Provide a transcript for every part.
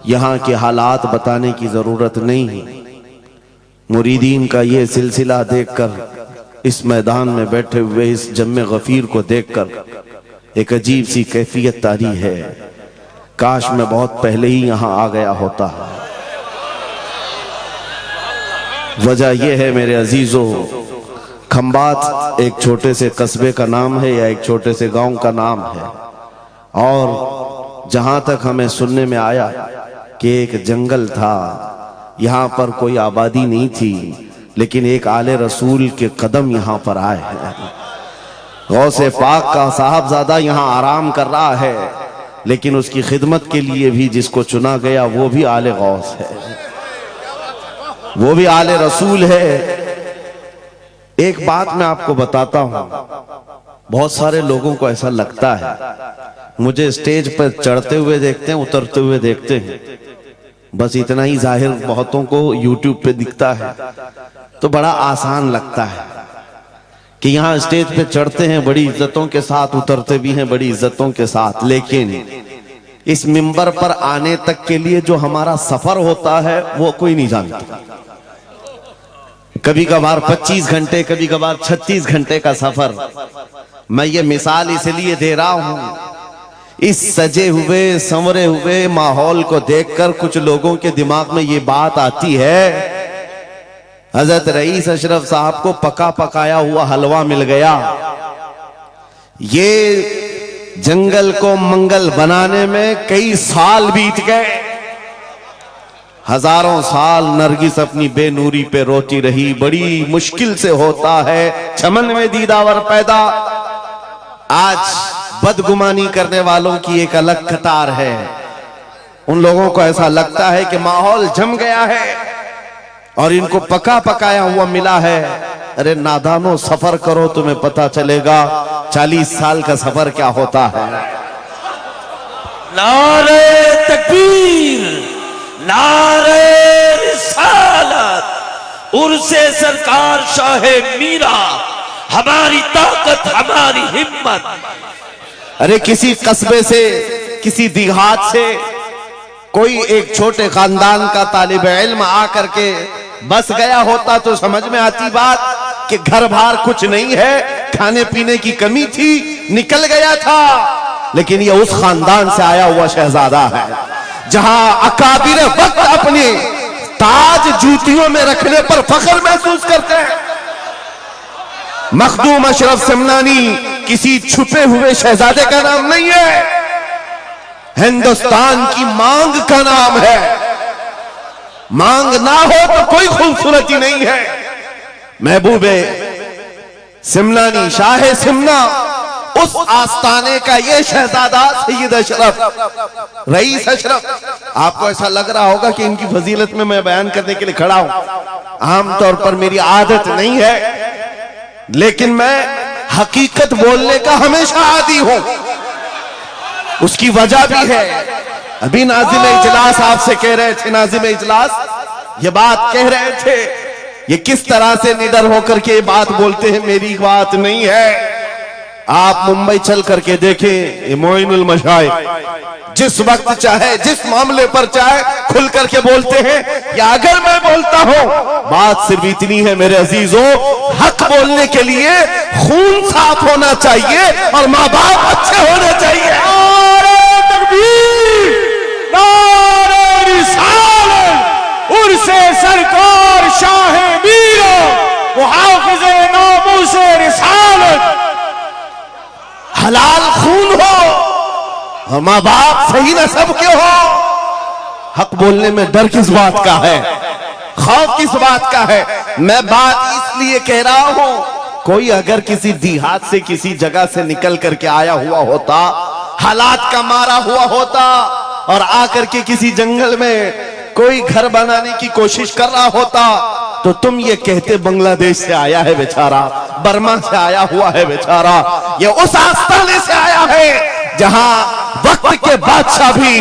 यहाँ के हालात बताने की जरूरत नहीं है। मुरीदीन का ये सिलसिला देखकर, इस मैदान में बैठे हुए इस जम्मे गफीर को देखकर एक अजीब सी कैफियत तारी है। काश मैं बहुत पहले ही यहाँ आ गया होता। वजह यह है मेरे अजीजों, खंबात एक छोटे से कस्बे का नाम है या एक छोटे से गांव का नाम है, और जहां तक हमें सुनने में आया कि एक जंगल था, यहाँ पर कोई आबादी नहीं थी, लेकिन एक आले रसूल के कदम यहाँ पर आए हैं। गौसे पाक का साहबजादा यहाँ आराम कर रहा है, लेकिन उसकी खिदमत के लिए भी जिसको चुना गया वो भी आले गौस है, वो भी आले रसूल है। एक बात मैं आपको बताता हूं, बहुत सारे लोगों को ऐसा लगता है, मुझे स्टेज पर चढ़ते हुए देखते हैं, उतरते हुए देखते हैं, बस इतना ही जाहिर बहुतों को यूट्यूब पे दिखता है, तो बड़ा आसान लगता है कि यहाँ स्टेज पे चढ़ते हैं बड़ी इज्जतों के साथ, उतरते भी हैं बड़ी इज्जतों के साथ, लेकिन इस मिंबर पर आने तक के लिए जो हमारा सफर होता है वो कोई नहीं जानता। कभी कभार 25 घंटे, कभी कभार 36 घंटे का सफर। मैं ये मिसाल इसलिए दे रहा हूं, इस सजे हुए संवरे हुए माहौल को देखकर कुछ लोगों के दिमाग में ये बात आती है, हजरत रईस अशरफ साहब को पका पकाया हुआ हलवा मिल गया, ये जंगल को मंगल बनाने में कई साल बीत गए, हजारों साल नरगिस अपनी बेनूरी पे रोती रही, बड़ी मुश्किल से होता है चमन में दीदावर पैदा। आज बदगुमानी करने वालों की एक अलग कतार है। उन लोगों को ऐसा लगता है कि माहौल जम गया है और इनको पका पकाया हुआ मिला है। अरे नादानो, सफर करो, तुम्हें पता चलेगा 40 साल का सफर क्या होता है। नारे तकबीर, नारे रिसालत, उर्से सरकार शाहे मीरा, हमारी ताकत हमारी हिम्मत। अरे किसी कस्बे से, किसी देहात से कोई एक छोटे खानदान का तालिब इल्म आकर के बस गया होता तो समझ में आती बात कि घर बार कुछ नहीं है, खाने पीने की कमी थी, निकल गया था। लेकिन ये उस खानदान से आया हुआ शहजादा है जहां अकाबिर वक्त अपने ताज जूतियों में रखने पर फख्र महसूस करते हैं। मखदूम अशरफ समनानी किसी छुपे हुए शहजादे का नाम नहीं है, हिंदुस्तान की मांग का नाम है। मांग ना हो तो कोई खूबसूरती नहीं है। महबूबे सिमनानी, शाहे सिमना, उस आस्ताने का ये शहजादा सैयद अशरफ, रईस अशरफ। आपको ऐसा लग रहा होगा कि इनकी फजीलत में मैं बयान करने के लिए खड़ा हूं। आमतौर पर मेरी आदत नहीं है, लेकिन मैं हकीकत बोलने का हमेशा आदी हूं। उसकी वजह भी है। अभी नाज़िम इजलास आपसे कह रहे थे, नाज़िम इजलास ये बात कह रहे थे, ये किस तरह से निडर होकर के बात बोलते हैं, मेरी बात नहीं है। आप मुंबई चल करके देखें, मोइनुल मशाइख जिस वक्त चाहे, जिस मामले पर चाहे खुल करके बोलते हैं। या अगर मैं बोलता हूं, बात सिर्फ इतनी है मेरे अजीजों, हक बोलने के लिए खून साफ होना चाहिए और माँ बाप अच्छे होने चाहिए। नारे तकबीर, नारे रिसालत, उर्से सरकार शाहे मीरा, मुहाफिज़े नामूसे रिसालत। हलाल खून हो, माँ बाप सही नस्ब के हो। हक बोलने में डर किस बात का है, खौफ किस बात का है। मैं बात इसलिए कह रहा हूं, कोई अगर किसी देहात से, किसी जगह से निकल करके आया हुआ होता, हालात का मारा हुआ होता और आकर के किसी जंगल में कोई घर बनाने की कोशिश कर रहा होता, तो तुम ये कहते बांग्लादेश से आया है बेचारा, बर्मा से आया हुआ है बेचारा। ये उस आस्थाने से आया है जहां वक्त के बादशाह भी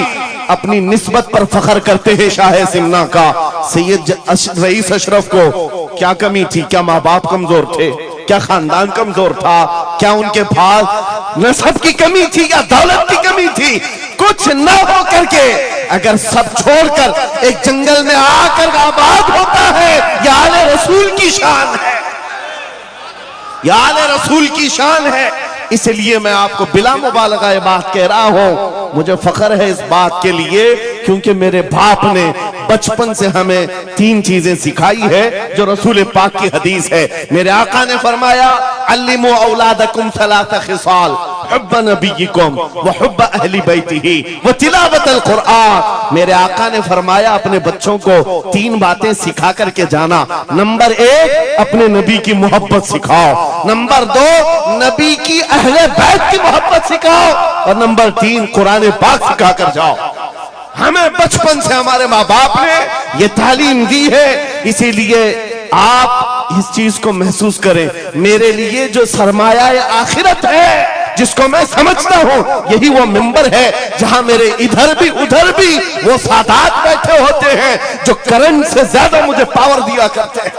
अपनी निस्बत पर फख्र करते हैं। शाहे सिमना का सैयद रईस अशरफ को क्या कमी थी? क्या माँ बाप कमजोर थे? क्या खानदान कमजोर था? क्या उनके पास नस्ब की कमी थी या दौलत की कमी थी? कुछ न हो करके अगर सब छोड़कर एक जंगल में आकर आबाद होता है, यह आले रसूल की शान है, यह आले रसूल की शान है। इसलिए मैं आपको बिला मुबालगा ये बात कह रहा हूं, मुझे फख्र है इस बात के लिए क्योंकि मेरे बाप ने बचपन से हमें 3 चीजें सिखाई है जो रसूल पाक की हदीस है। मेरे आका ने फरमाया, अल्लिमू औलादकुम सलासा खिसाल, हुब्ब नबीयिकुम व हुब्ब अहली बैतिही व तिलावतल कुरआन। मेरे आका ने फरमाया, अपने बच्चों को 3 बातें सिखा करके जाना। नंबर 1, अपने नबी की मोहब्बत सिखाओ। नंबर 2, नबी की अहले बैत की मोहब्बत सिखाओ। और नंबर 3, कुरान पाक सिखा कर जाओ। हमें बचपन से हमारे माँ बाप ने ये तालीम दी है, इसीलिए आप इस चीज को महसूस करें। मेरे लिए जो सरमाया आखिरत है, जिसको मैं समझता हूं, यही वो मिंबर है जहां मेरे इधर भी उधर भी वो सादात बैठे होते हैं जो करंट से ज्यादा मुझे पावर दिया करते हैं।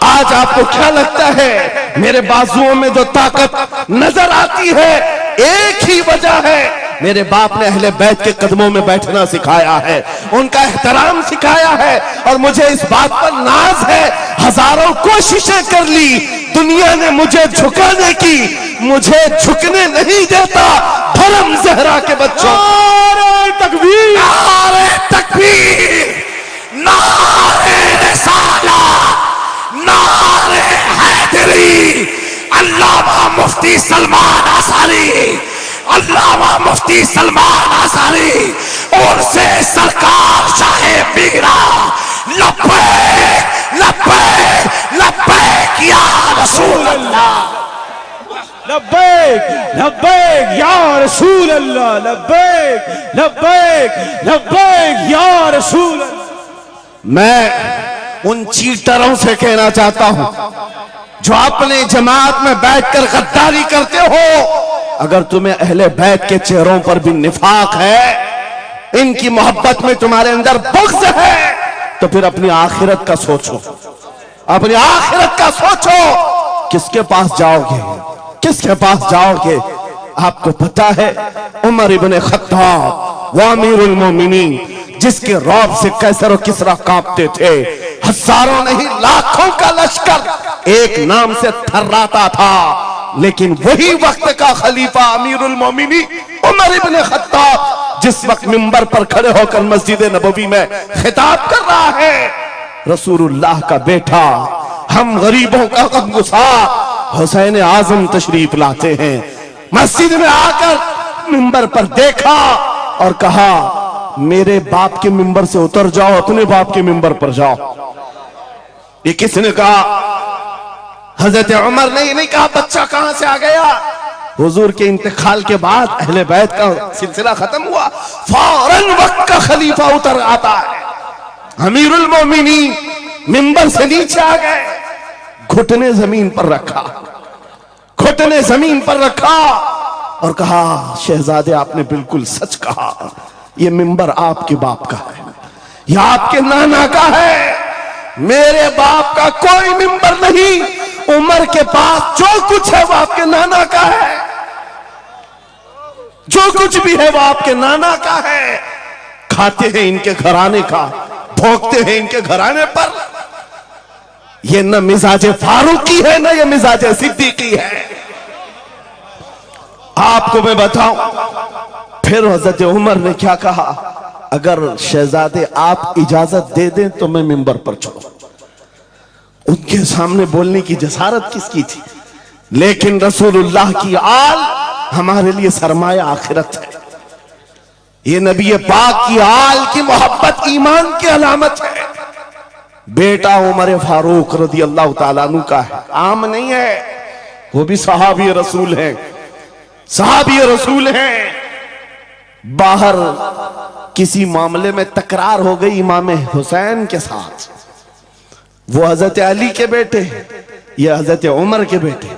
आज आपको क्या लगता है मेरे बाजुओं में जो ताकत नजर आती है, एक ही वजह है, मेरे बाप ने अहले बैत के कदमों में बैठना सिखाया है, उनका एहतराम सिखाया है। और मुझे इस बात पर नाज है, हजारों कोशिशें कर ली दुनिया ने मुझे झुकाने की, मुझे झुकने नहीं देता धर्म ज़हरा के बच्चों। नारे तकबीर, नारे तकबीर, नारे रिसालत, नारे हैदरी। अल्लामा मुफ्ती सलमान आसारी, अल्लामा मुफ्ती सलमान आसारी और से सरकार शाहे मीरा, लब्बैक लब्बैक लब्बैक या रसूल अल्लाह, लब्बैक लब्बैक या रसूल अल्लाह, लब्बैक लब्बैक लब्बैक या रसूल अल्लाह। मैं उन चीटरों से कहना चाहता हूं जो अपने जमात में बैठकर गद्दारी करते हो, अगर तुम्हें अहले बैत के चेहरों पर भी निफाक है, इनकी मोहब्बत में तुम्हारे अंदर बुग़्ज़ है, तो फिर अपनी आखिरत का सोचो, अपनी आखिरत का सोचो। किसके पास जाओगे, किसके पास जाओगे? आपको पता है उमर इब्ने खत्ताब व अमीरुल मोमिनीन, जिसके रौब से कैसर और किसरा कांपते थे, हजारों नहीं लाखों का लश्कर एक नाम से थर्राता था, लेकिन वही वक्त का खलीफा अमीरुल मोमिनीन उमर इब्ने खत्ताब जिस वक्त मिंबर पर खड़े होकर मस्जिद नबवी में खिताब कर रहा है, रसूलुल्लाह का बेटा, हम गरीबों का गमगुसार हुसैन आजम तशरीफ लाते हैं। मस्जिद में आकर मिंबर पर देखा और कहा, मेरे बाप के मिंबर से उतर जाओ, अपने बाप के मिंबर पर जाओ। ये किसने कहा? हजरत उमर ने नहीं कहा बच्चा कहां से आ गया। हुजूर के इंतकाल के बाद अहले बैत का सिलसिला खत्म हुआ, फौरन वक्त का खलीफा उतर आता है, अमीरुल मोमिनीन मिंबर से नीचे आ गए, घुटने जमीन पर रखा, घुटने जमीन पर रखा और कहा, शहजादे आपने बिल्कुल सच कहा, यह मिंबर आपके बाप का है, यह आपके नाना का है, मेरे बाप का कोई मिंबर नहीं। उमर के पास जो कुछ है वो आपके नाना का है, जो कुछ भी है वो आपके नाना का है। खाते हैं इनके घराने का, भोगते हैं इनके घराने पर। ये न मिजाज फारूकी है, न ये मिजाज सिद्दीकी है। आपको मैं बताऊं, फिर हजरत उमर ने क्या कहा, अगर शहजादे आप इजाजत दे दें तो मैं मिंबर पर चढ़ूं। उनके सामने बोलने की जसारत किसकी थी? लेकिन रसूलुल्लाह की आल हमारे लिए सरमाया आखिरत है। ये नबी पाक की आल की मोहब्बत ईमान की अलामत है। बेटा उमर फारूक रज़ी अल्लाह ताला अन्हु का है, आम नहीं है, वो भी सहाबी रसूल है, सहाबी रसूल हैं। बाहर किसी मामले में तकरार हो गई इमाम हुसैन के साथ, वो हजरत अली के बेटे, ये हजरत उमर के बेटे।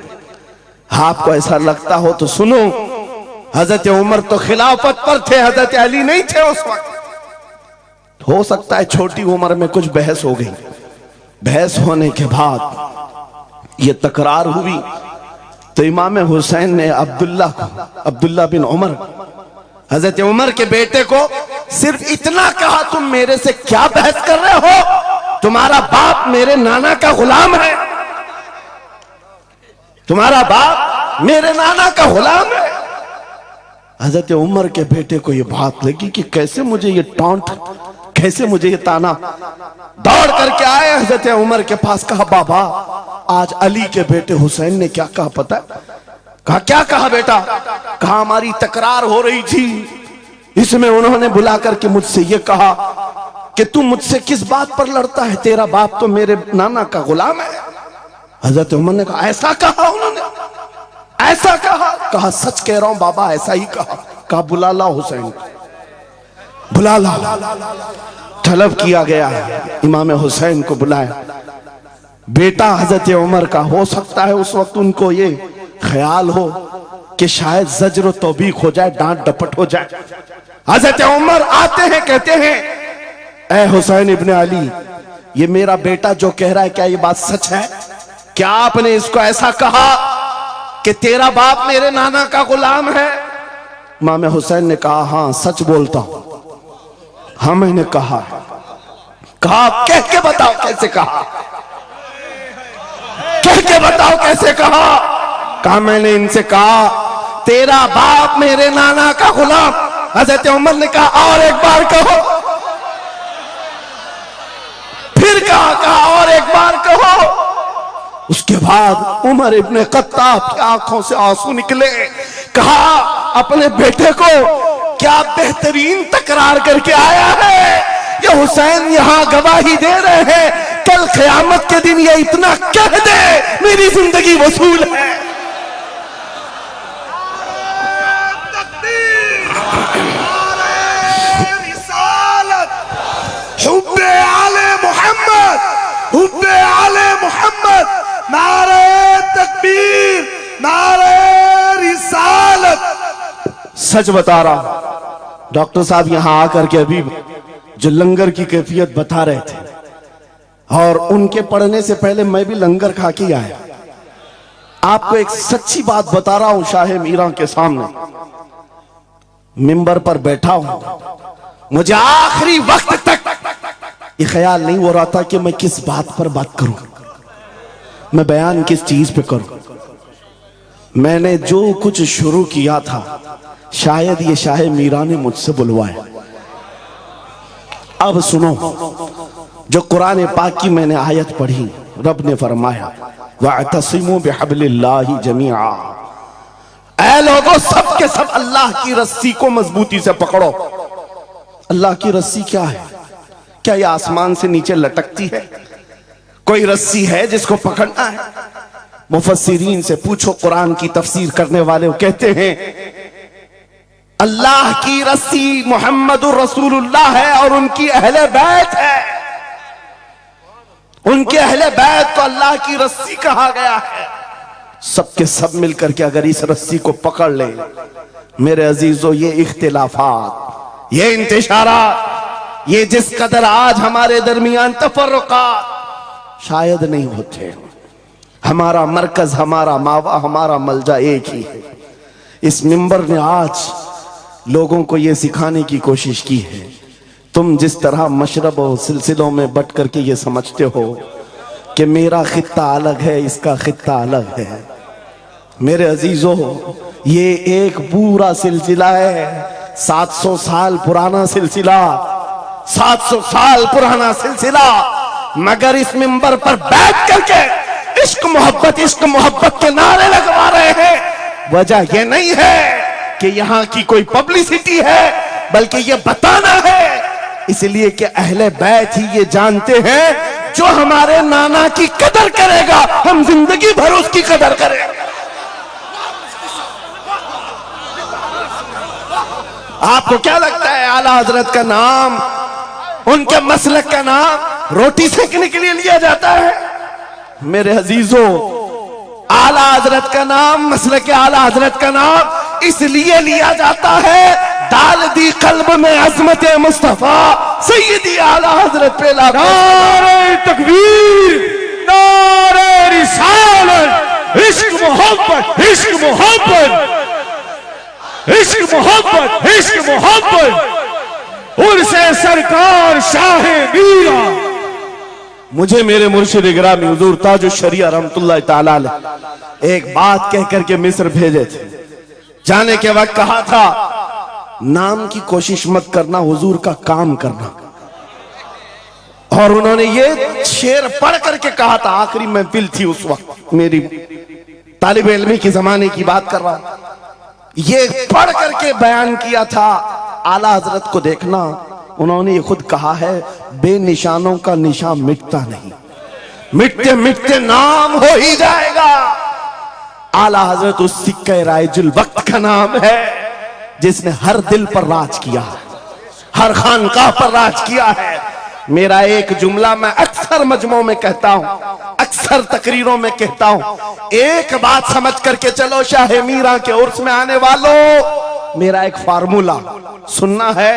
आपको ऐसा लगता हो तो सुनो, हजरत उमर तो खिलाफत पर थे, हजरत अली नहीं थे उस वक्त। हो सकता है छोटी उम्र में कुछ बहस हो गई, बहस होने के बाद ये तकरार हुई तो इमाम हुसैन ने अब्दुल्ला बिन उमर हजरत उमर के बेटे को सिर्फ इतना कहा, तुम मेरे से क्या बहस कर रहे हो? तुम्हारा बाप मेरे नाना का गुलाम है, तुम्हारा बाप मेरे नाना का गुलाम है। हजरत उमर के बेटे को यह बात लगी कि कैसे मुझे ये टॉन्ट, कैसे मुझे ये ताना। दौड़ करके आए हजरत उमर के पास, कहा बाबा आज अली के बेटे हुसैन ने क्या कहा पता है? कहा क्या कहा बेटा? कहा हमारी तकरार हो रही थी, इसमें उन्होंने बुला करके मुझसे ये कहा कि तू मुझसे किस बात पर लड़ता है, तेरा बाप तो मेरे नाना का गुलाम है। हजरत उमर ने कहा ऐसा कहा उन्होंने, ऐसा कहा? कहा सच कह रहा हूं बाबा, ऐसा ही कहा। कहा बुला ला हुसैन, बुला ला। तलब किया गया, इमाम हुसैन को बुलाया। बेटा हजरत उमर का, हो सकता है उस वक्त उनको ये ख्याल हो कि शायद जज्र तौबीक हो जाए, डांट डपट हो जाए। हजरत उमर आते हैं, कहते हैं ए हुसैन इब्ने अली, ये मेरा बेटा जो कह रहा है क्या ये बात सच है? क्या आपने इसको ऐसा कहा कि तेरा बाप मेरे नाना का गुलाम है? इमाम हुसैन ने कहा हाँ सच बोलता हूं, हाँ मैंने कहा। कहा कह के बताओ कैसे कहा, कह के बताओ कैसे कहा? कहा मैंने इनसे कहा तेरा बाप मेरे नाना का गुलाम। हजरत उमर ने कहा और एक बार कहो। फिर कहा और एक बार कहो। उसके बाद उमर इब्ने खत्ताब की आंखों से आंसू निकले। कहा अपने बेटे को क्या बेहतरीन तकरार करके आया है, ये हुसैन यहां गवाही दे रहे हैं, कल क़यामत के दिन ये इतना कह दे मेरी जिंदगी वसूल है। हुब्बे आले मोहम्मद, हुब्बे आले मोहम्मद, नारे तकबीर, नारे रिसालत। सच बता रहा हूं, डॉक्टर साहब यहां आकर के अभी जो लंगर की कैफियत बता रहे थे, और उनके पढ़ने से पहले मैं भी लंगर खा के आया। आपको एक सच्ची बात बता रहा हूं, शाह मीरा के सामने मिंबर पर बैठा हूं, मुझे आखिरी वक्त तक ये ख्याल नहीं हो रहा था कि मैं किस बात पर बात करूं, मैं बयान किस चीज पे करूं। मैंने जो कुछ शुरू किया था शायद ये शाह मीरा ने मुझसे बुलवाया। अब सुनो, जो कुरान पाक की मैंने आयत पढ़ी, रब ने फरमाया वअतसिमू बिहब्लिल्लाहि जमीआ, ऐ लोगों सब के सब अल्लाह की रस्सी को मजबूती से पकड़ो। अल्लाह की रस्सी क्या है? क्या ये आसमान से नीचे लटकती है? कोई रस्सी है जिसको पकड़ना है? मुफस्सिरीन से पूछो, कुरान की तफसीर करने वाले कहते हैं अल्लाह की रस्सी मुहम्मदुर रसूलुल्लाह है और उनकी अहले बैत है। उनके अहले बैत को अल्लाह की रस्सी कहा गया है। सबके सब मिलकर के अगर इस रस्सी को पकड़ ले, मेरे अजीजों, ये इख्तिलाफात, ये इंतशारात, ये जिस कदर आज हमारे दरमियान तफर्रुकात शायद नहीं होते। हमारा मरकज, हमारा मावा, हमारा मलजा एक ही है। इस मिंबर ने आज लोगों को यह सिखाने की कोशिश की है, तुम जिस तरह मशरब और सिलसिलों में बट करके ये समझते हो कि मेरा खित्ता अलग है, इसका खित्ता अलग है, मेरे अजीजों ये एक पूरा सिलसिला है, 700 साल पुराना सिलसिला, 700 साल पुराना सिलसिला। मगर इस मिंबर पर बैठ करके इश्क मोहब्बत के नारे लगवा रहे हैं। वजह यह नहीं है कि यहां की कोई पब्लिसिटी है, बल्कि यह बताना है इसलिए कि अहले बैत ही ये जानते हैं जो हमारे नाना की कदर करेगा, हम जिंदगी भर उसकी कदर करेंगे। आपको क्या लगता है आला हजरत का नाम, उनके मसलक का नाम रोटी सेकने के लिए लिया जाता है? मेरे अजीजों, आला हजरत का नाम, मसलक आला हजरत का नाम इसलिए लिया जाता है, डाल दी कल्ब में अजमत मुस्तफा सैयदी आला हजरत पे नारे तकबीर, नारे रिसालत, इश्क मोहब्बत, इश्क मोहब्बत। इश्क मोहब्बत उर्से सरकार शाह मीरा। मुझे मेरे मुर्शिद गिरामी हुजूर ताजुश शरिया रहमतुल्लाह ताला अलैह एक बात कह करके मिस्र भेजे थे। जाने के वक्त कहा था नाम की कोशिश मत करना, हुजूर का काम करना। और उन्होंने ये शेर पढ़ करके कहा था, आखिरी महफिल थी उस वक्त, मेरी तालिब इल्मी की जमाने की बात कर रहा हूं, ये पढ़ करके बयान किया था। आला हजरत को देखना, उन्होंने ये खुद कहा है, बेनिशानों का निशान मिटता नहीं, मिटते मिटते नाम हो ही जाएगा। आला हजरत उस सिक्के राइजुल वक्त का नाम है जिसने हर दिल पर राज किया है, हर खानकाह पर राज किया है। मेरा एक जुमला मैं अक्सर मजमों में कहता हूं, अक्सर तकरीरों में कहता हूं, एक बात समझ करके चलो शाह मीरा के उर्स में आने वालों, मेरा एक फार्मूला सुनना है।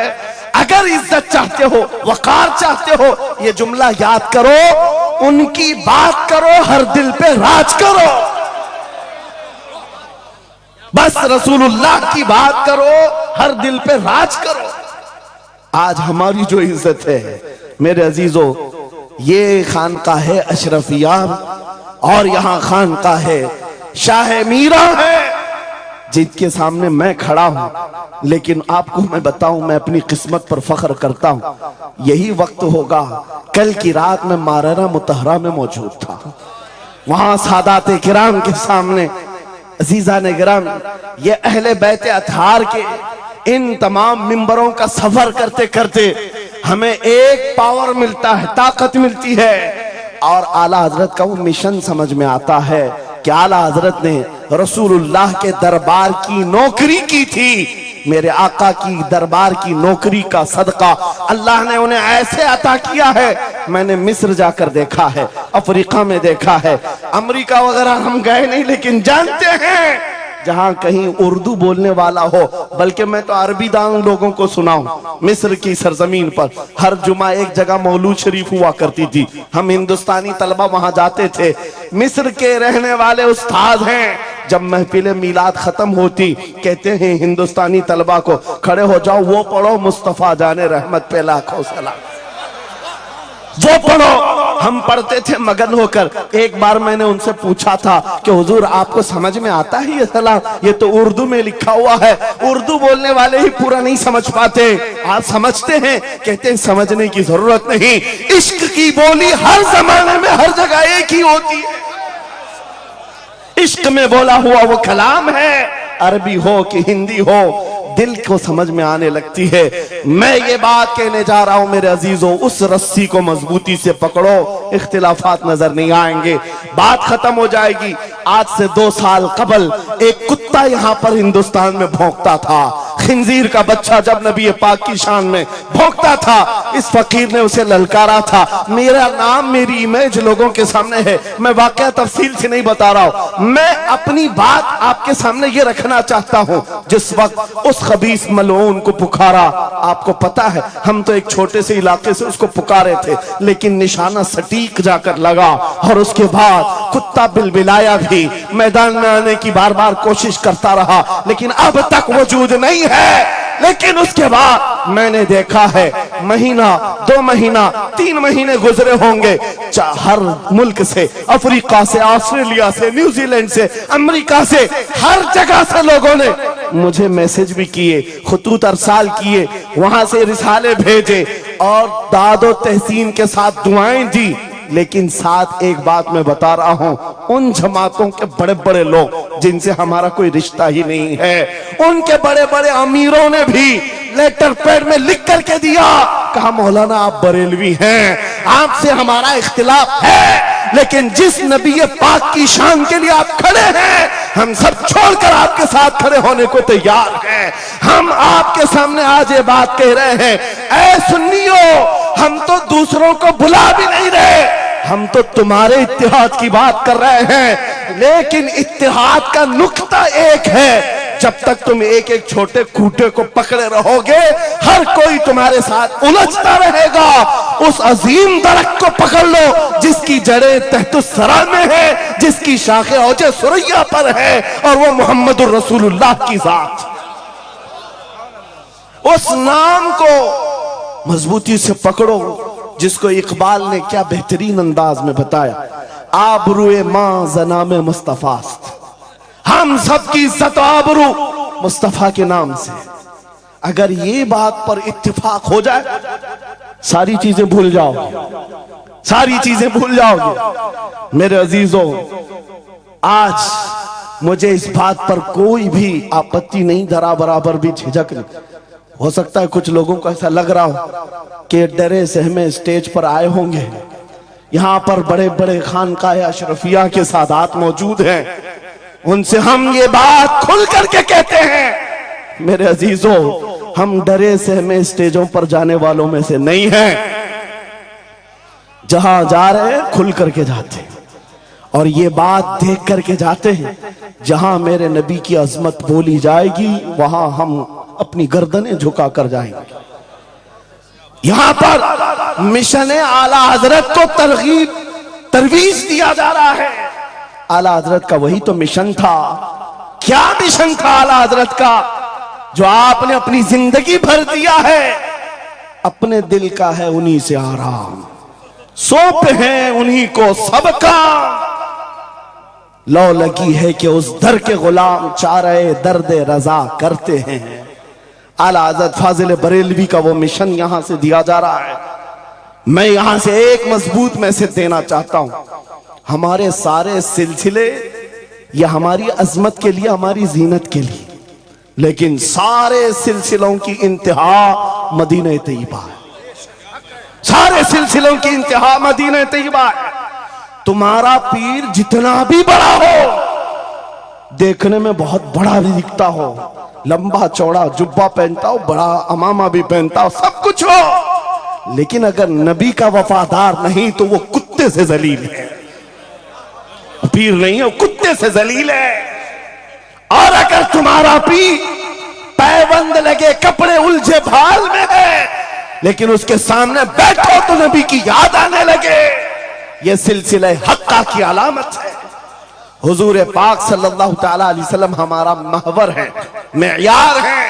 अगर इज्जत चाहते हो, वकार चाहते हो, ये जुमला याद करो, उनकी बात करो, हर दिल पे राज करो। बस रसूलुल्लाह की बात करो, हर दिल पे राज करो। आज हमारी जो इज्जत है मेरे अजीजों, ये खानकाह है अशरफिया और यहां खानकाह है शाह मीरा है, जिनके सामने मैं खड़ा हूं। लेकिन आपको मैं बताऊं, मैं अपनी किस्मत पर फख्र करता हूं। यही वक्त होगा, कल की रात में माररा मुतहरा में मौजूद था, वहां सादात किराम के सामने अजीजा ने गिराम, ये अहले बैते अतहार के इन तमाम मिंबरों का सफर करते करते हमें एक पावर मिलता है, ताकत मिलती है। और आला हजरत का वो मिशन समझ में आता है कि आला हजरत ने रसूलुल्लाह के दरबार की नौकरी की थी। मेरे आका की दरबार की नौकरी का सदका अल्लाह ने उन्हें ऐसे अता किया है। मैंने मिस्र जाकर देखा है, अफ्रीका में देखा है, अमेरिका वगैरह हम गए नहीं, लेकिन जानते हैं जहां कहीं उर्दू बोलने वाला हो, बल्कि मैं तो अरबी दान लोगों को सुनाऊं। मिस्र की सरजमीन पर हर जुमा एक जगह मौलूद शरीफ हुआ करती थी, हम हिंदुस्तानी तलबा वहां जाते थे। मिस्र के रहने वाले उस्ताद हैं, जब महफिल मीलाद खत्म होती कहते हैं हिंदुस्तानी तलबा को, खड़े हो जाओ, वो पढ़ो मुस्तफा जाने रहमत पे लाखों सलाम, वो पढ़ो। हम पढ़ते थे मगन होकर। एक बार मैंने उनसे पूछा था कि हुजूर आपको समझ में आता है ये सलाम? ये तो उर्दू में लिखा हुआ है, उर्दू बोलने वाले ही पूरा नहीं समझ पाते, आप समझते हैं? कहते हैं समझने की जरूरत नहीं, इश्क की बोली हर जमाने में हर जगह एक ही होती है। इश्क में बोला हुआ वो कलाम है, अरबी हो कि हिंदी हो, दिल को समझ में आने लगती है। मैं ये बात कहने जा रहा हूं मेरे अजीजों, उस रस्सी को मजबूती से पकड़ो, इख्तिलाफात नजर नहीं आएंगे, बात खत्म हो जाएगी। आज से 2 साल कबल एक कुत्ता यहां पर हिंदुस्तान में भौंकता था, खिंजीर का बच्चा जब नबी पाक की शान में भौंकता था, इस फकीर ने उसे ललकारा था। मेरा नाम, मेरी इमेज लोगों के सामने है, मैं वाकया तफसील से नहीं बता रहा हूं, मैं अपनी बात आपके सामने ये रखना चाहता हूं। जिस वक्त उस खबीस मलऊन को पुकारा, आपको पता है हम तो एक छोटे से इलाके से उसको पुकारे थे, लेकिन निशाना सटीक जाकर लगा और उसके बाद कुत्ता बिलबिलाया भी, मैदान में आने की बार बार कोशिश करता रहा, लेकिन अब तक वजूद नहीं है। लेकिन उसके बाद मैंने देखा है, महीना, 2 महीना, 3 महीने गुजरे होंगे, हर मुल्क से, अफ्रीका से, ऑस्ट्रेलिया से, न्यूजीलैंड से, अमेरिका से, हर जगह से लोगों ने मुझे मैसेज भी किए, खुतूत अरसाल किए, वहां से रिसाले भेजे और दादो तहसीन के साथ दुआएं दी। लेकिन साथ एक बात मैं बता रहा हूं, उन जमातों के बड़े बड़े लोग जिनसे हमारा कोई रिश्ता ही नहीं है, उनके बड़े बड़े अमीरों ने भी लेटर पैड में लिख करके दिया, कहा मौलाना आप बरेलवी हैं, आपसे हमारा इख्तिलाफ है, लेकिन जिस नबी पाक की शान के लिए आप खड़े हैं, हम सब छोड़कर आपके साथ खड़े होने को तैयार हैं। हम आपके सामने आज ये बात कह रहे हैं, ऐ सुन्नियों, हम तो दूसरों को बुला भी नहीं रहे, हम तो तुम्हारे इत्तेहाद की बात कर रहे हैं। लेकिन इत्तेहाद का नुक्ता एक है, जब तक तुम एक एक छोटे खूंटे को पकड़े रहोगे, हर कोई तुम्हारे साथ उलझता रहेगा। उस अजीम दरख्त को पकड़ लो जिसकी जड़ें तहतुस्सरा में है, जिसकी शाखें औजे सुरैया पर है, और वो मोहम्मदुर रसूलुल्लाह की जात। उस नाम को मजबूती से पकड़ो जिसको इकबाल ने क्या बेहतरीन अंदाज में बताया, आबरूए मां जनाम मुस्तफास्त, हम सबकी इज्जत आबरू मुस्तफा के नाम से। अगर ये बात पर इत्तेफाक हो जाए सारी चीजें भूल जाओगे, सारी चीजें भूल जाओगे। मेरे अजीजों, आज मुझे इस बात पर कोई भी आपत्ति नहीं, जरा बराबर भी झिझक नहीं। हो सकता है कुछ लोगों को ऐसा लग रहा हो कि डरे सहमे स्टेज पर आए होंगे, यहां पर बड़े बड़े खानकाह अशरफिया के सादात मौजूद हैं, उनसे हम ये बात खुल करके कहते हैं। मेरे अजीजों, हम डरे सहमे स्टेजों पर जाने वालों में से नहीं हैं। जहां जा रहे हैं खुल करके जाते हैं और ये बात देख करके जाते हैं, जहां मेरे नबी की अजमत बोली जाएगी वहां हम अपनी गर्दनें झुका कर जाएंगे। यहां पर मिशन आला हजरत को तरवीज दिया जा रहा है। आला हजरत का वही तो मिशन था। क्या मिशन था आला हजरत का, जो आपने अपनी जिंदगी भर दिया है? अपने दिल का है उन्हीं से आराम, सौंप है उन्हीं को सब काम। लौ लगी है कि उस दर के गुलाम चारे दर्द रजा करते हैं। आला हज़रत फाजिल बरेलवी का वो मिशन यहां से दिया जा रहा है। मैं यहां से एक मजबूत मैसेज देना चाहता हूं। हमारे सारे सिलसिले ये हमारी अजमत के लिए, हमारी जीनत के लिए, लेकिन सारे सिलसिलों की इंतहा मदीना तैयबा है। सारे सिलसिलों की इंतहा मदीना तैयबा है। तुम्हारा पीर जितना भी बड़ा हो, देखने में बहुत बड़ा भी दिखता हो, लंबा चौड़ा जुब्बा पहनता हो, बड़ा अमामा भी पहनता हो, सब कुछ हो, लेकिन अगर नबी का वफादार नहीं तो वो कुत्ते से जलील है। पीर नहीं है, वो कुत्ते से जलील है। और अगर तुम्हारा पीर पैबंद लगे, कपड़े उलझे भाल में है, लेकिन उसके सामने बैठो तो नबी की याद आने लगे, ये सिलसिला हक्का की अलामत है। हुजूर पाक सल्लल्लाहु ताला अलैहि वसल्लम हमारा महवर है, मेयार है।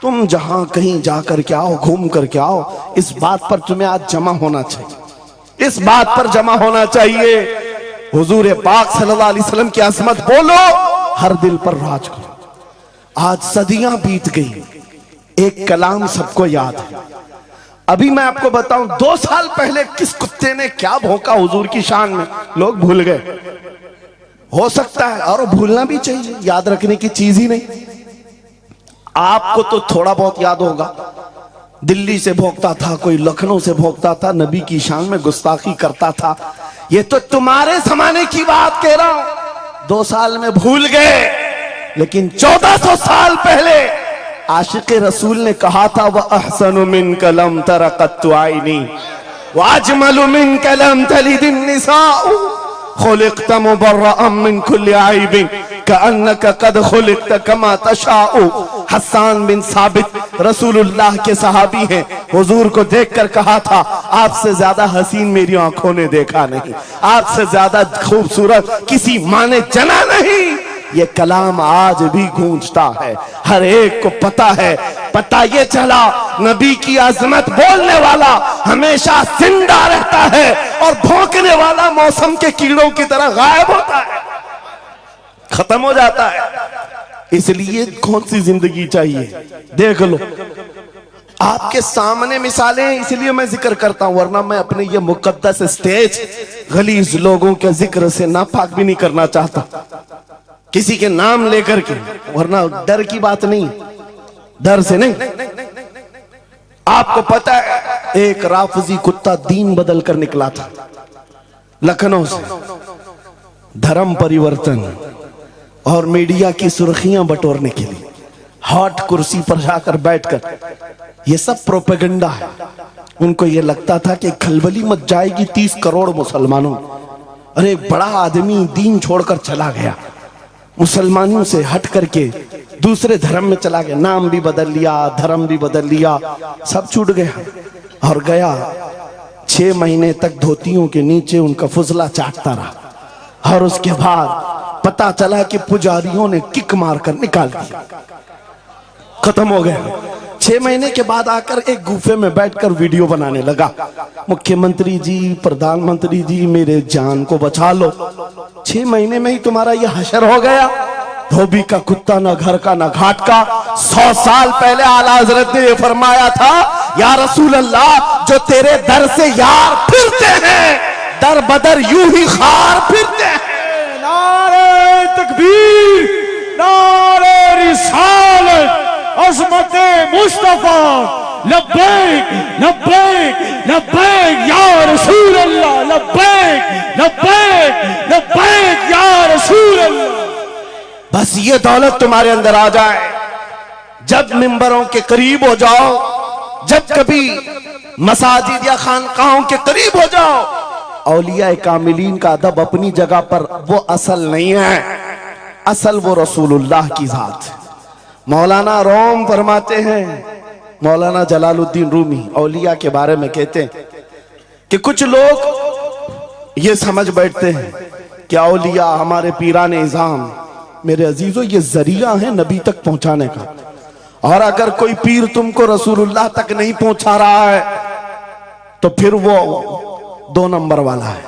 तुम जहां कहीं जाकर के आओ, घूम करके आओ, इस बात पर तुम्हें आज जमा होना चाहिए, इस बात पर जमा होना चाहिए। हुजूर पाक सल्लल्लाहु अलैहि वसल्लम की अज़मत बोलो, हर दिल पर राज करो। आज सदियां बीत गई, एक कलाम सबको याद है। अभी मैं आपको बताऊं, 2 साल पहले किस कुत्ते ने क्या भौंका हुजूर की शान में, लोग भूल गए। हो सकता है, और भूलना भी चाहिए, याद रखने की चीज ही नहीं। आपको तो थोड़ा बहुत याद होगा, दिल्ली से भौंकता था, कोई लखनऊ से भौंकता था, नबी की शान में गुस्ताखी करता था। ये तो तुम्हारे जमाने की बात कह रहा हूं, 2 साल में भूल गए। लेकिन 1400 साल पहले आशिक़ रसूल ने कहा था, वह अहसनु मिन कलम तरक़त्तु आइनी व अजमलु मिन कलम तलिदिन निसाउ खुलिक़्त मुबर्रअम मिन कुल्लि आइबिन कअन्नका कद खुलिक़्त कमा तशाउ। हस्सान बिन साबित रसूलुल्लाह के सहाबी हैं, हुजूर को देखकर कहा था, आपसे ज्यादा हसीन मेरी आंखों ने देखा नहीं, आपसे ज्यादा खूबसूरत किसी माँ ने जना नहीं। ये कलाम आज भी गूंजता है, हर एक को पता है। पता ये चला, नबी की अजमत बोलने वाला हमेशा जिंदा रहता है और भौंकने वाला मौसम के कीड़ों की तरह गायब होता है, खत्म हो जाता है। इसलिए कौन सी जिंदगी चाहिए, देख लो। आपके सामने मिसालें हैं, इसलिए मैं जिक्र करता हूं, वरना मैं अपने ये मुकद्दस स्टेज गलीज लोगों के जिक्र से नापाक भी नहीं करना चाहता, किसी के नाम लेकर के, वरना डर की बात नहीं, डर से नहीं। आपको पता है, एक राफजी कुत्ता दीन बदल कर निकला था लखनऊ से, धर्म परिवर्तन और मीडिया की सुर्खियां बटोरने के लिए हॉट कुर्सी पर जाकर बैठकर, ये सब प्रोपेगेंडा है। उनको ये लगता था कि खलबली मच जाएगी 30 करोड़ मुसलमानों। अरे बड़ा आदमी दीन छोड़कर चला गया, मुसलमानों से हट करके दूसरे धर्म में चला गया, नाम भी बदल लिया, धर्म भी बदल लिया, सब छूट गया और गया। 6 महीने तक धोतियों के नीचे उनका फुजला चाटता रहा और उसके बाद पता चला कि पुजारियों ने किक मारकर निकाल दिया, खत्म हो गया। 6 महीने के बाद आकर एक गुफे में बैठकर वीडियो बनाने लगा, मुख्यमंत्री जी, प्रधानमंत्री जी, मेरे जान को बचा लो। 6 महीने में ही तुम्हारा ये हशर हो गया। धोबी का कुत्ता, ना घर का ना घाट का। 100 साल पहले आला हजरत ने ये फरमाया था, या रसूल अल्लाह, जो तेरे दर से यार फिरते हैं, दर बदर यूं ही खार फिरते हैं। नारे तकबीर, नारे रिसालत, अज़मत मुस्तफा, लब्बैक लब्बैक लब्बैक या रसूल अल्लाह, लब्बैक लब्बैक लब्बैक या रसूल अल्लाह। बस ये दौलत तुम्हारे अंदर आ जाए, जब मिंबरों के करीब हो जाओ, जब कभी मसाजिद या खानकाहों के करीब हो जाओ, औलिया कामिलीन का अदब अपनी जगह पर, वो असल नहीं है, असल वो रसूलुल्लाह की जात। मौलाना रोम फरमाते हैं, मौलाना जलालुद्दीन रूमी औलिया के बारे में कहते हैं कि कुछ लोग ये समझ बैठते हैं कि औलिया हमारे पीराने इज़ाम, मेरे अजीजों, ये जरिया है नबी तक पहुंचाने का। और अगर कोई पीर तुमको रसूलुल्लाह तक नहीं पहुंचा रहा है तो फिर वो 2 नंबर वाला है।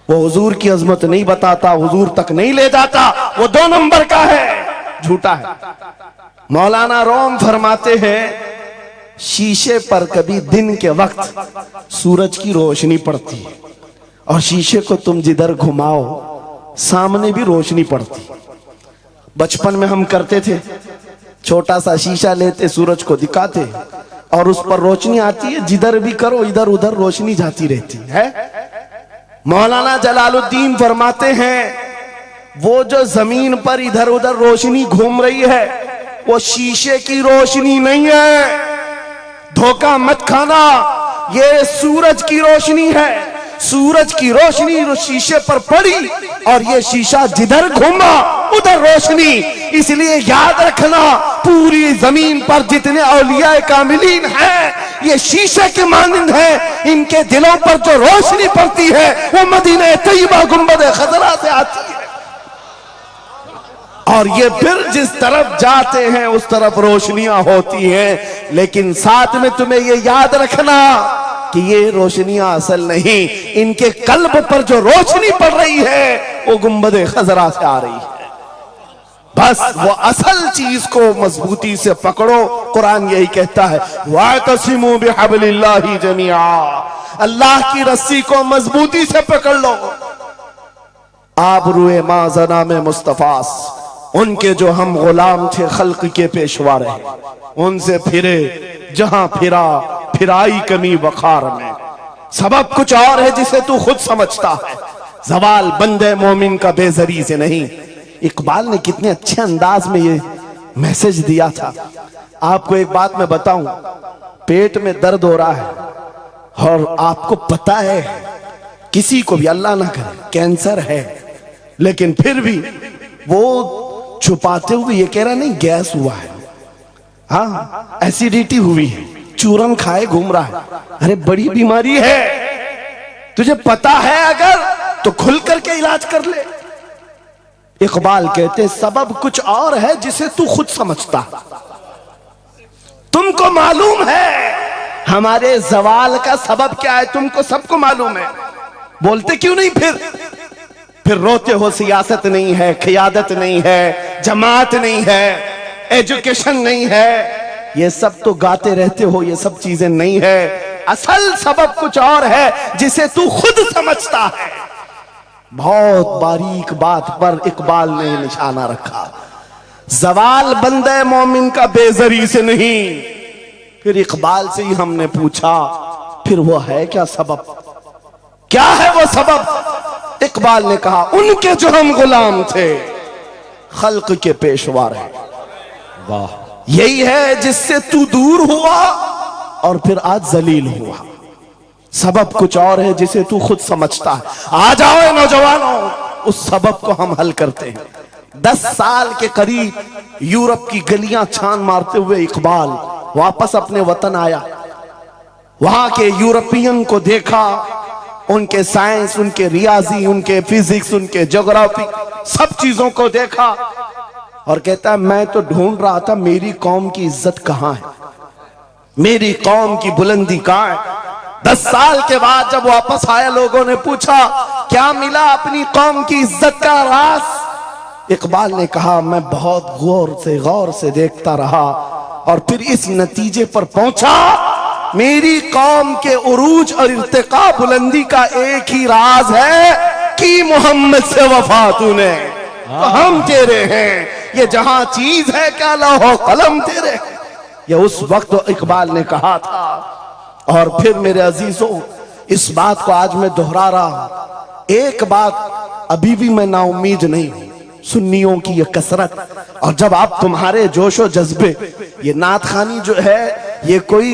वो हुजूर की अजमत नहीं बताता, हुजूर तक नहीं ले जाता, वो 2 नंबर का है, झूठा है। मौलाना रोम फरमाते हैं, शीशे पर कभी दिन के वक्त सूरज की रोशनी पड़ती है और शीशे को तुम जिधर घुमाओ सामने भी रोशनी पड़ती। बचपन में हम करते थे, छोटा सा शीशा लेते, सूरज को दिखाते और उस पर रोशनी आती है, जिधर भी करो इधर उधर रोशनी जाती रहती है। मौलाना जलालुद्दीन फरमाते हैं, वो जो जमीन पर इधर उधर रोशनी घूम रही है वो शीशे की रोशनी नहीं है, धोखा मत खाना, ये सूरज की रोशनी है। सूरज की रोशनी शीशे पर पड़ी और ये शीशा जिधर घूमा उधर रोशनी। इसलिए याद रखना, पूरी जमीन पर जितने औलिया कामिलीन हैं ये शीशे के मानिंद हैं, इनके दिलों पर जो रोशनी पड़ती है वो मदीना तैयबा गुंबद खजरा से आती है और ये फिर जिस तरफ जाते हैं उस तरफ रोशनियां होती हैं। लेकिन साथ में तुम्हें ये याद रखना कि ये रोशनियां असल नहीं, इनके कल्ब पर जो रोशनी पड़ रही है वो गुंबद खजरा से आ रही है। बस वो असल चीज को मजबूती से पकड़ो। कुरान यही कहता है, वातसिमू बिहब्लिल्लाहि जमीआ, अल्लाह की रस्सी को मजबूती से पकड़ लो। आबरूए माज़ना में मुस्तफास, उनके जो हम गुलाम थे, खल्क के पेशवा रहे, उनसे फिरे जहां फिरा, फिराई कमी वखार में। सबब कुछ और है जिसे तू खुद समझता है, जवाल बंदे मोमिन का बेजरी से नहीं। इकबाल ने कितने अच्छे अंदाज में ये मैसेज दिया था। आपको एक बात मैं बताऊं, पेट में दर्द हो रहा है और आपको पता है, किसी को भी अल्लाह ना करे कैंसर है, लेकिन फिर भी वो छुपाते हुए ये कह रहा नहीं गैस हुआ है, हाँ एसिडिटी हुई है, चूरन खाए घूम रहा है। अरे बड़ी बीमारी है, तुझे पता है अगर तो खुल करके इलाज कर ले। इकबाल कहते सबब कुछ और है जिसे तू खुद समझता। तुमको मालूम है हमारे जवाल का सबब क्या है, तुमको सबको मालूम है, बोलते क्यों नहीं? फिर रोते हो सियासत नहीं है, क़ियादत नहीं है, जमात नहीं है, एजुकेशन नहीं है, ये सब तो गाते रहते हो, ये सब चीजें नहीं है। असल सबब कुछ और है जिसे तू खुद समझता है। बहुत बारीक बात पर इकबाल ने निशाना रखा, जवाल बंदे मोमिन का बेजरी से नहीं। फिर इकबाल से ही हमने पूछा, फिर वो है क्या सबब, क्या है वो सबब? इकबाल ने कहा उनके जो हम गुलाम थे, खल्क के पेशवा रहे। वाह, यही है जिससे तू दूर हुआ और फिर आज जलील हुआ। सबब कुछ और है जिसे तू खुद समझता है। आ जाओ नौजवानों, उस सबब को हम हल करते हैं। 10 साल के करीब यूरोप की गलियां छान मारते हुए इकबाल वापस अपने वतन आया। वहां के यूरोपियन को देखा, उनके साइंस, उनके रियाजी, उनके फिजिक्स, उनके ज्योग्राफी, सब चीजों को देखा। और कहता है मैं तो ढूंढ रहा था मेरी कौम की इज्जत कहां है, मेरी कौम की बुलंदी कहां है। 10 साल के बाद जब वापस आया, लोगों ने पूछा क्या मिला अपनी कौम की इज्जत का राज। इकबाल ने कहा मैं बहुत गौर से देखता रहा और फिर इस नतीजे पर पहुंचा, मेरी कौम के उरूज और इर्तिका बुलंदी का एक ही राज है कि मोहम्मद से वफा तूने तो हम तेरे हैं, ये जहां चीज है क्या लौह कलम तेरे। ये उस वक्त इकबाल ने कहा था। और फिर मेरे अजीजों, इस बात को आज मैं दोहरा रहा हूं। एक बात अभी भी मैं नाउम्मीद नहीं हूं, सुन्नियों की ये कसरत, और जब आप तुम्हारे जोशो जज्बे, ये नात खानी जो है ये कोई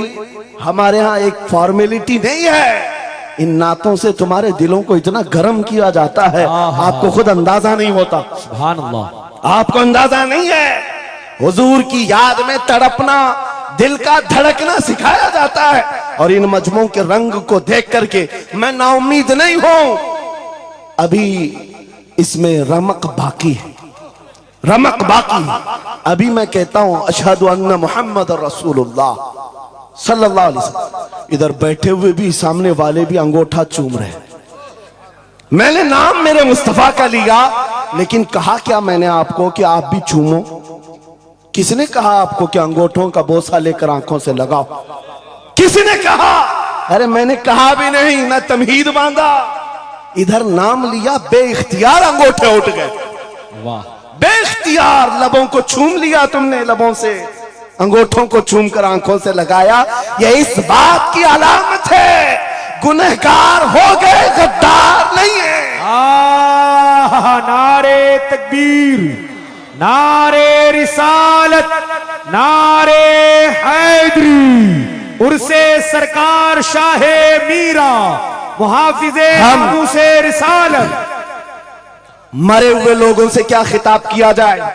हमारे यहाँ एक फॉर्मेलिटी नहीं है, इन नातों से तुम्हारे दिलों को इतना गर्म किया जाता है आपको खुद अंदाजा नहीं होता। सुभान अल्लाह। आपको अंदाजा नहीं है, हुजूर की याद में तड़पना, दिल का धड़कना सिखाया जाता है। और इन मजमों के रंग को देख करके मैं नाउम्मीद नहीं हूं, अभी इसमें रमक बाकी है, रमक बाकी है। अभी मैं कहता हूं अशहदु अन्ना मुहम्मद रसूलुल्लाह सल्लल्लाहु अलैहि वसल्लम। इधर बैठे हुए भी, सामने वाले भी अंगूठा चूम रहे। मैंने नाम मेरे मुस्तफा का लिया, लेकिन कहा क्या मैंने आपको कि आप भी चूमो? किसने कहा आपको कि अंगूठों का बोसा लेकर आंखों से लगाओ? किसने कहा? अरे मैंने कहा भी नहीं, ना तमहीद बांधा, इधर नाम लिया, बेइख्तियार अंगूठे उठ गए। वाह, बेइख्तियार लबों को छूम लिया तुमने, लबों से अंगूठों को चूम कर आंखों से लगाया। यह इस बात की अलामत है गुनहगार हो गए, गद्दार नहीं है। नारे तकबीर, नारे रिसालत, नारे हैदरी, उर्से सरकार शाहे मीरा, मुहाफिजे हमसे रिसालत। मरे हुए लोगों से क्या खिताब किया जाए,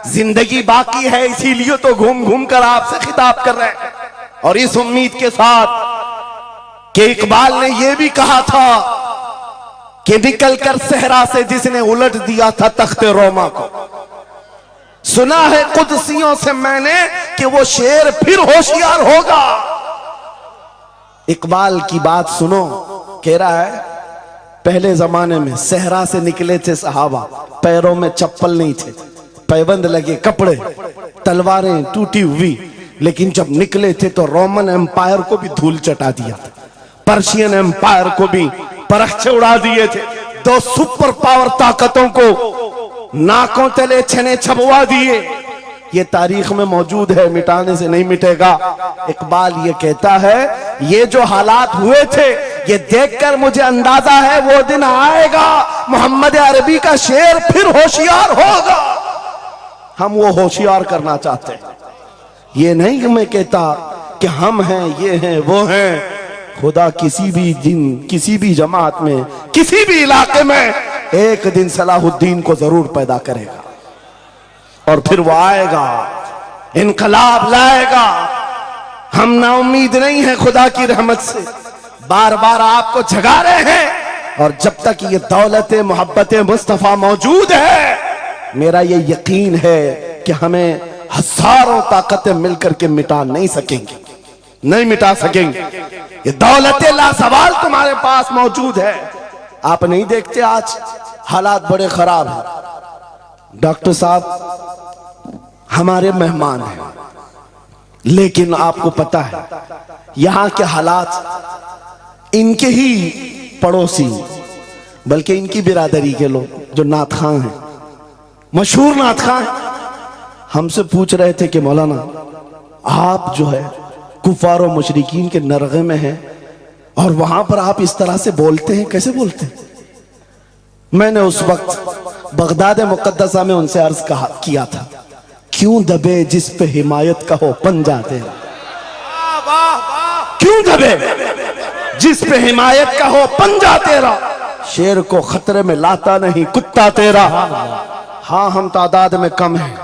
जिंदगी बाकी है, इसीलिए तो घूम घूम कर आपसे खिताब कर रहे हैं। और इस उम्मीद के साथ कि इकबाल ने यह भी कहा था कि निकल कर सहरा से जिसने उलट दिया था तख्ते रोमा को, सुना है कुदसियों से मैंने कि वो शेर फिर होशियार होगा। इकबाल की बात सुनो, कह रहा है पहले जमाने में सहरा से निकले थे सहाबा, पैरों में चप्पल नहीं थे, पैबंद लगे कपड़े, तलवारें टूटी हुई, लेकिन जब निकले थे तो रोमन एम्पायर को भी धूल चटा दिया था, पर्शियन एम्पायर को भी परखचे उड़ा दिए थे, 2 सुपर पावर ताकतों को नाकों तले छने छपवा दिए। ये तारीख में मौजूद है, मिटाने से नहीं मिटेगा। इकबाल ये कहता है ये जो हालात हुए थे, ये देखकर मुझे अंदाजा है वो दिन आएगा मोहम्मद अरबी का शेर फिर होशियार होगा। हम वो होशियार करना चाहते हैं। ये नहीं कि मैं कहता कि हम हैं, ये हैं, वो हैं। खुदा किसी भी दिन, किसी भी जमात में, किसी भी इलाके में एक दिन सलाहुद्दीन को जरूर पैदा करेगा और फिर वो आएगा, इनकलाब लाएगा। हम नाउम्मीद नहीं है खुदा की रहमत से, बार बार आपको जगा रहे हैं। और जब तक ये दौलत मोहब्बत मुस्तफा मौजूद है, मेरा ये यकीन है कि हमें हजारों ताकतें मिलकर के मिटा नहीं सकेंगी, नहीं मिटा सकेंगे। ये दौलत लासवाल तुम्हारे पास मौजूद है। आप नहीं देखते आज हालात बड़े खराब हैं। डॉक्टर साहब हमारे मेहमान हैं, लेकिन आपको पता है यहां के हालात, इनके ही पड़ोसी, बल्कि इनकी बिरादरी के लोग जो नात खां हैं, मशहूर नात खां हैं, हमसे पूछ रहे थे कि मौलाना आप जो है कुफार और मुशरिकीन के नरगे में हैं और वहां पर आप इस तरह से बोलते हैं, कैसे बोलते हैं? मैंने उस वक्त बगदाद मुकद्दसा में उनसे अर्ज किया था, क्यों दबे जिस पे हिमायत का हो पंजा तेरा, क्यों दबे जिस पे हिमायत का हो पंजा तेरा, शेर को खतरे में लाता नहीं कुत्ता तेरा। हाँ, हम तादाद में कम हैं,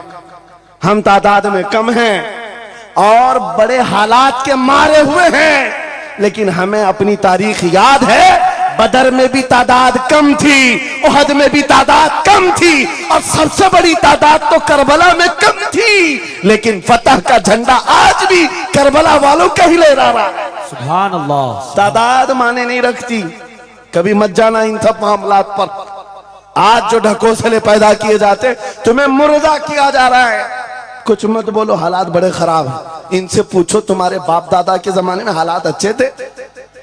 हम तादाद में कम हैं और बड़े हालात के मारे हुए हैं, लेकिन हमें अपनी तारीख याद है। बदर में भी तादाद कम थी, उहद में भी तादाद कम थी, और सबसे बड़ी तादाद तो करबला में कम थी, लेकिन फतह का झंडा आज भी करबला वालों का ही लहरा रहा है। सुभान अल्लाह। तादाद माने नहीं रखती, कभी मत जाना इन सब मामलात पर। आज जो ढकोसले पैदा किए जाते, तुम्हें मुर्दा किया जा रहा है। कुछ मत बोलो, हालात बड़े खराब हैं। इनसे पूछो तुम्हारे बाप दादा के जमाने में हालात अच्छे थे,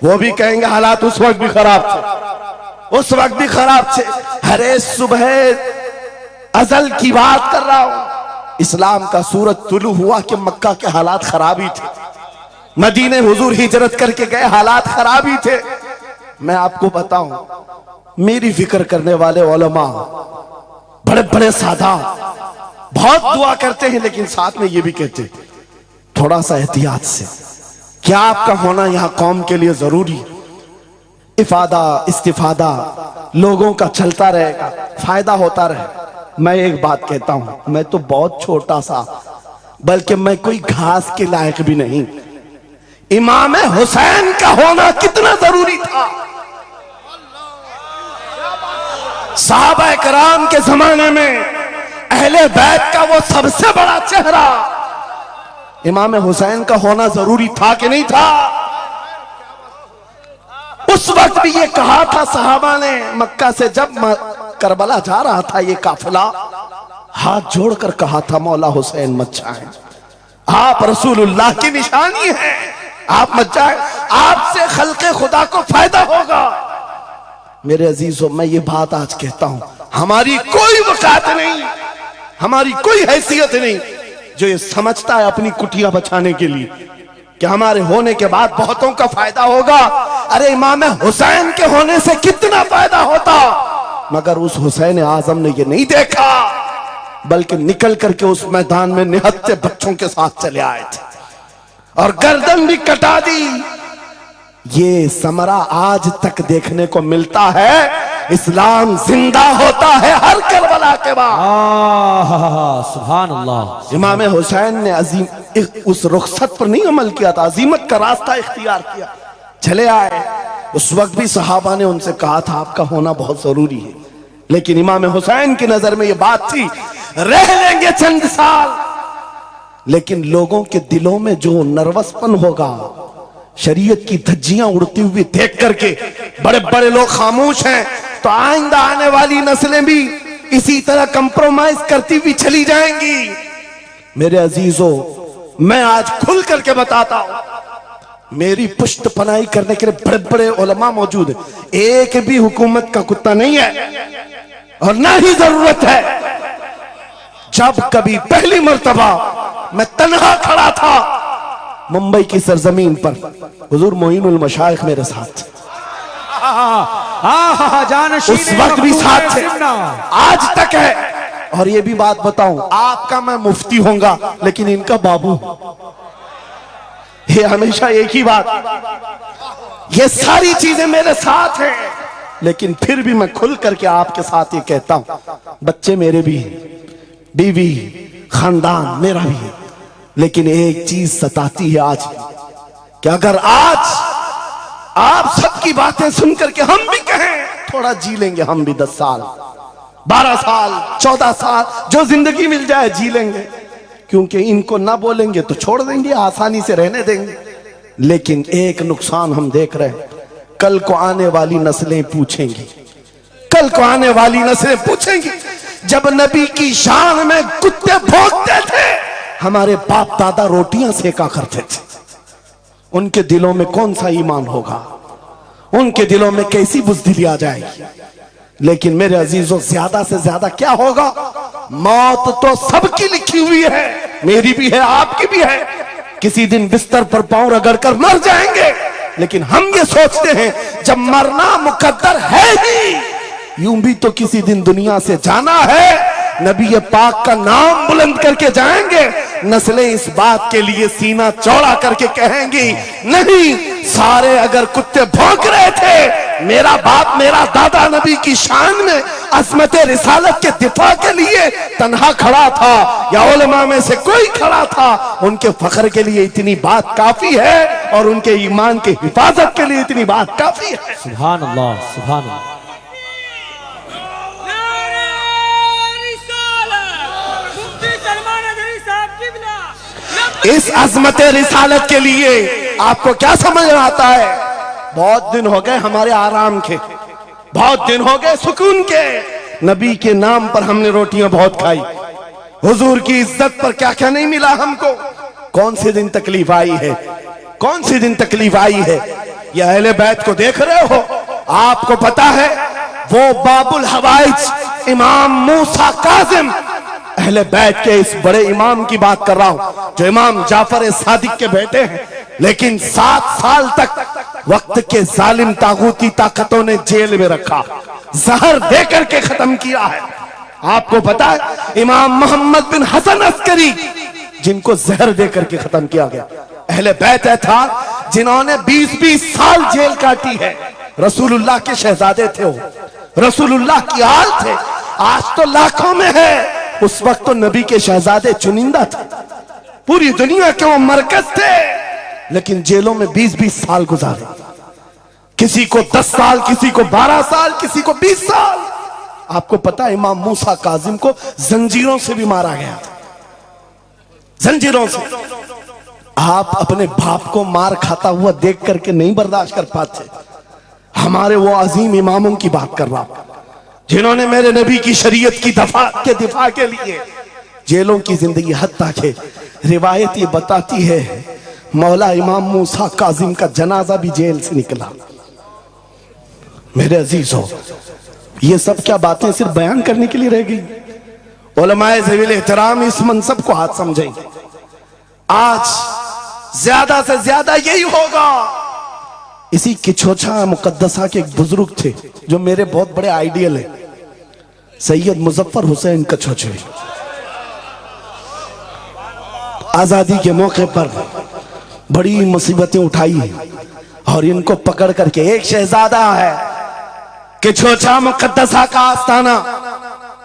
वो भी कहेंगे हालात उस वक्त भी खराब थे, उस वक्त भी खराब थे। हरे सुबह अजल की बात कर रहा हूं, इस्लाम का सूरज तुलू हुआ कि मक्का के हालात खराब ही थे, मदीने हुजूर हिजरत करके गए, हालात खराब ही थे। मैं आपको बताऊं, मेरी फिक्र करने वाले उलमा बड़े बड़े सादा बहुत दुआ करते हैं, लेकिन साथ में ये भी कहते हैं थोड़ा सा एहतियात से। क्या आपका होना यहां कौम के लिए जरूरी, इफादा इस्तिफादा लोगों का चलता रहेगा, फायदा होता रहे। मैं एक बात कहता हूं, मैं तो बहुत छोटा सा, बल्कि मैं कोई घास के लायक भी नहीं। इमाम हुसैन का होना कितना जरूरी था। सहाबा कराम के जमाने में अहले बैत का वो सबसे बड़ा चेहरा इमाम हुसैन का होना जरूरी था कि नहीं था? उस वक्त भी ये कहा था सहाबा ने, मक्का से जब करबला जा रहा था ये काफिला, हाथ जोड़कर कहा था मौला हुसैन मत जाए, आप रसूलुल्लाह की निशानी है, आप मत जाए, आपसे खल्के खुदा को फायदा होगा। मेरे अजीजों, मैं ये बात आज कहता हूं, हमारी कोई वकात नहीं, हमारी कोई हैसियत नहीं जो ये समझता है अपनी कुटिया बचाने के लिए कि हमारे होने के बाद बहुतों का फायदा होगा। अरे इमाम हुसैन के होने से कितना फायदा होता, मगर उस हुसैन आजम ने ये नहीं देखा, बल्कि निकल करके उस मैदान में निहत्ते बच्चों के साथ चले आए थे और गर्दन भी कटा दी। ये समरा आज तक देखने को मिलता है। इस्लाम जिंदा होता है हर करबला के बाद। सुभान अल्लाह। इमाम हुसैन ने अजीम उस रुखसत पर नहीं अमल किया था, अजीमत का रास्ता इख्तियार किया, चले आए। उस वक्त भी सहाबा ने उनसे कहा था आपका होना बहुत जरूरी है, लेकिन इमाम हुसैन की नजर में यह बात थी रह लेंगे चंद साल, लेकिन लोगों के दिलों में जो नर्वसपन होगा, शरीयत की धज्जियां उड़ती हुई देख करके बड़े बड़े लोग खामोश हैं, तो आइंदा आने वाली नस्लें भी इसी तरह कंप्रोमाइज करती हुई चली जाएंगी। मेरे अजीजों, मैं आज खुल करके बताता हूं, मेरी पुष्ट पनाही करने के लिए बड़े बड़े उलमा मौजूद है, एक भी हुकूमत का कुत्ता नहीं है और ना ही जरूरत है। जब कभी पहली मर्तबा मैं तन्हा खड़ा था मुंबई की सरजमीन पर, हुजूर मोइनुल मशाइख मेरे साथ, उस वक्त भी साथ थे, आज तक है। और ये भी बात बताऊं, आपका मैं मुफ्ती होऊंगा लेकिन इनका बाबू, ये हमेशा एक ही बात, ये सारी चीजें मेरे साथ हैं, लेकिन फिर भी मैं खुल करके आपके साथ ये कहता हूं, बच्चे मेरे भी हैं, बीवी खानदान मेरा भी है, लेकिन एक चीज सताती है आज कि अगर आज आप सबकी बातें सुन करके हम भी कहें थोड़ा जी लेंगे, हम भी 10 साल 12 साल 14 साल जो जिंदगी मिल जाए जी लेंगे, क्योंकि इनको ना बोलेंगे तो छोड़ देंगे, आसानी से रहने देंगे। लेकिन एक नुकसान हम देख रहे हैं, कल को आने वाली नस्लें पूछेंगी, कल को आने वाली नस्लें पूछेंगी, जब नबी की शान में कुत्ते भौंकते थे हमारे बाप दादा रोटियां सेका करते थे, उनके दिलों में कौन सा ईमान होगा, उनके दिलों में कैसी बुज़दिली आ जाएगी। लेकिन मेरे अजीजों, ज्यादा से ज्यादा क्या होगा, मौत तो सबकी लिखी हुई है, मेरी भी है आपकी भी है, किसी दिन बिस्तर पर पांव रगड़ कर मर जाएंगे, लेकिन हम ये सोचते हैं जब मरना मुकद्दर है ही, यूं भी तो किसी दिन दुनिया से जाना है, नबी पाक का नाम बुलंद करके जाएंगे, नस्लें इस बात के लिए सीना चौड़ा करके कहेंगी, नहीं सारे अगर कुत्ते भौंक रहे थे, मेरा बाप मेरा दादा नबी की शान में अज़मत रिसालत के दिफा के लिए तन्हा खड़ा था या उलमा में से कोई खड़ा था, उनके फख्र के लिए इतनी बात काफी है। और उनके ईमान की हिफाजत के लिए इतनी बात काफी है। सुभान अल्लाह, सुभान अल्लाह। इस अजमत रिसालत के लिए आपको क्या समझ में आता है? बहुत दिन हो गए हमारे आराम के, बहुत दिन हो गए सुकून के। नबी के नाम पर हमने रोटियां बहुत खाई, हुजूर की इज्जत पर क्या क्या नहीं मिला हमको। कौन से दिन तकलीफ आई है, कौन सी दिन तकलीफ आई है? ये अहले बैत को देख रहे हो? आपको पता है वो बाबुल हवाइज इमाम मूसा काजिम, अहले बैत के इस बड़े इमाम की बात कर रहा हूं जो इमाम जाफर सादिक के बेटे हैं, लेकिन 7 साल तक वक्त के जालिम तागूती ताकतों ने जेल में रखा, जहर देकर के खत्म किया है। आपको पता है इमाम मोहम्मद बिन हसन अस्करी जिनको जहर देकर के खत्म किया गया, अहले बैत था जिन्होंने 20-20 साल जेल काटी है। रसूलुल्लाह के शहजादे थे वो, रसूलुल्लाह की आल थे। आज तो लाखों में है, उस वक्त तो नबी के शहजादे चुनिंदा थे, पूरी दुनिया के वो मरकज थे, लेकिन जेलों में 20-20 साल गुजारे। किसी को 10 साल, किसी को 12 साल, किसी को 20 साल। आपको पता है इमाम मूसा काजिम को जंजीरों से भी मारा गया था, जंजीरों से। आप अपने बाप को मार खाता हुआ देख करके नहीं बर्दाश्त कर पाते। हमारे वो अजीम इमामों की बात कर रहा हूं जिन्होंने मेरे नबी की शरीयत की दिफा के लिए जेलों की जिंदगी, हत्ता के रिवायत ये बताती है मौला इमाम मूसा काजिम का जनाजा भी जेल से निकला। मेरे अजीज हो, ये सब क्या बातें सिर्फ बयान करने के लिए रह गई? उलमाए ज़वील एहतराम इस मनसब को हाथ समझेंगे। आज ज्यादा से ज्यादा यही होगा। इसी किछोछा मुकद्दसा के एक बुजुर्ग थे जो मेरे बहुत बड़े आइडियल है, सैयद मुजफ्फर हुसैन कछोछे। आजादी के मौके पर बड़ी मुसीबतें उठाई और इनको पकड़ करके, एक शहजादा है किछोछा मुकद्दसा का आस्थाना,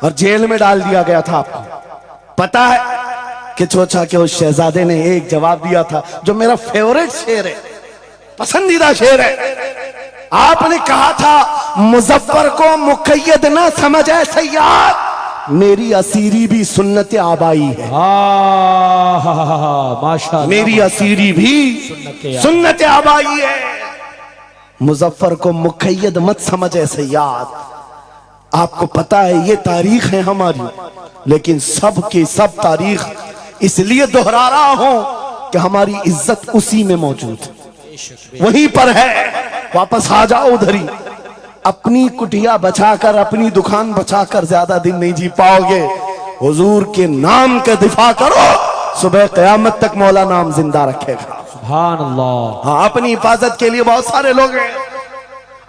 और जेल में डाल दिया गया था। आपको पता है किछोछा के उस शहजादे ने एक जवाब दिया था जो मेरा फेवरेट शेर है, पसंदीदा शेर है। आपने कहा था मुजफ्फर को मुकय्यद ना समझे सैयद, मेरी असीरी भी सुन्नत आबाई है। माशाअल्लाह, मेरी असीरी भी सुन्नत आबाई है। मुजफ्फर को मुकय्यद मत समझे सैयद। आपको पता है ये तारीख है हमारी, लेकिन सब की सब तारीख इसलिए दोहरा रहा हूं कि हमारी इज्जत उसी में मौजूद है, वहीं पर है। वापस आ जाओ उधर ही। अपनी कुटिया बचाकर, अपनी दुकान बचाकर ज्यादा दिन नहीं जी पाओगे। हुजूर के नाम का दिफा करो, सुबह क़यामत तक मौला नाम जिंदा रखेगा। सुभान अल्लाह। हाँ, अपनी हिफाजत के लिए बहुत सारे लोग हैं,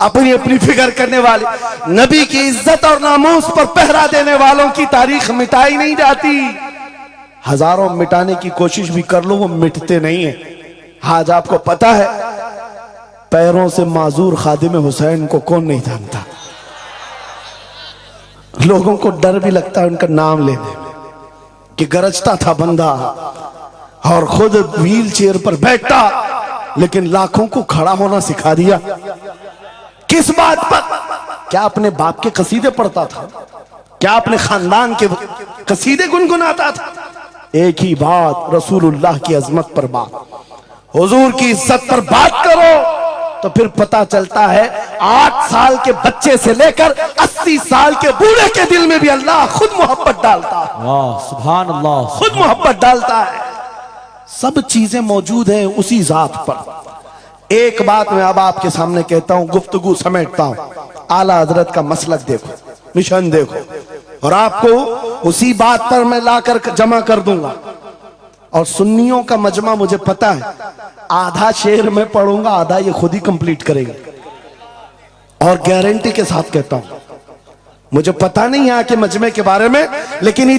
अपनी अपनी फिक्र करने वाले। नबी की इज्जत और नामूस पर पहरा देने वालों की तारीख मिटाई नहीं जाती। हजारों मिटाने की कोशिश भी कर लो, वो मिटते नहीं है। आज आपको पता है पैरों से माजूर खादिम हुसैन को कौन नहीं जानता। लोगों को डर भी लगता है उनका नाम लेने में कि गरजता था बंदा और खुद व्हील चेयर पर बैठता, लेकिन लाखों को खड़ा होना सिखा दिया। किस बात पर? क्या अपने बाप के कसीदे पढ़ता था? क्या अपने खानदान के कसीदे गुनगुनाता था? एक ही बात, रसूलुल्लाह की अजमत पर बात, हुजूर की इज्जत पर बात करो तो फिर पता चलता है 8 साल के बच्चे से लेकर 80 साल के बूढ़े के दिल में भी अल्लाह खुद मोहब्बत डालता है। वाह, सुभान अल्लाह, खुद मोहब्बत डालता है। सब चीजें मौजूद हैं उसी जात पर। एक बात मैं अब आपके सामने कहता हूं, गुफ्तगू समेटता हूं। आला हजरत का मसलक देखो, मिशन देखो, और आपको उसी बात पर मैं लाकर जमा कर दूंगा। और सुन्नियों का मजमा मुझे पता है, आधा शेर मैं पढ़ूंगा, आधा ये खुद ही कंप्लीट करेगा। और गारंटी के साथ कहता हूं, मुझे पता नहीं है कि मजमे के बारे में, लेकिन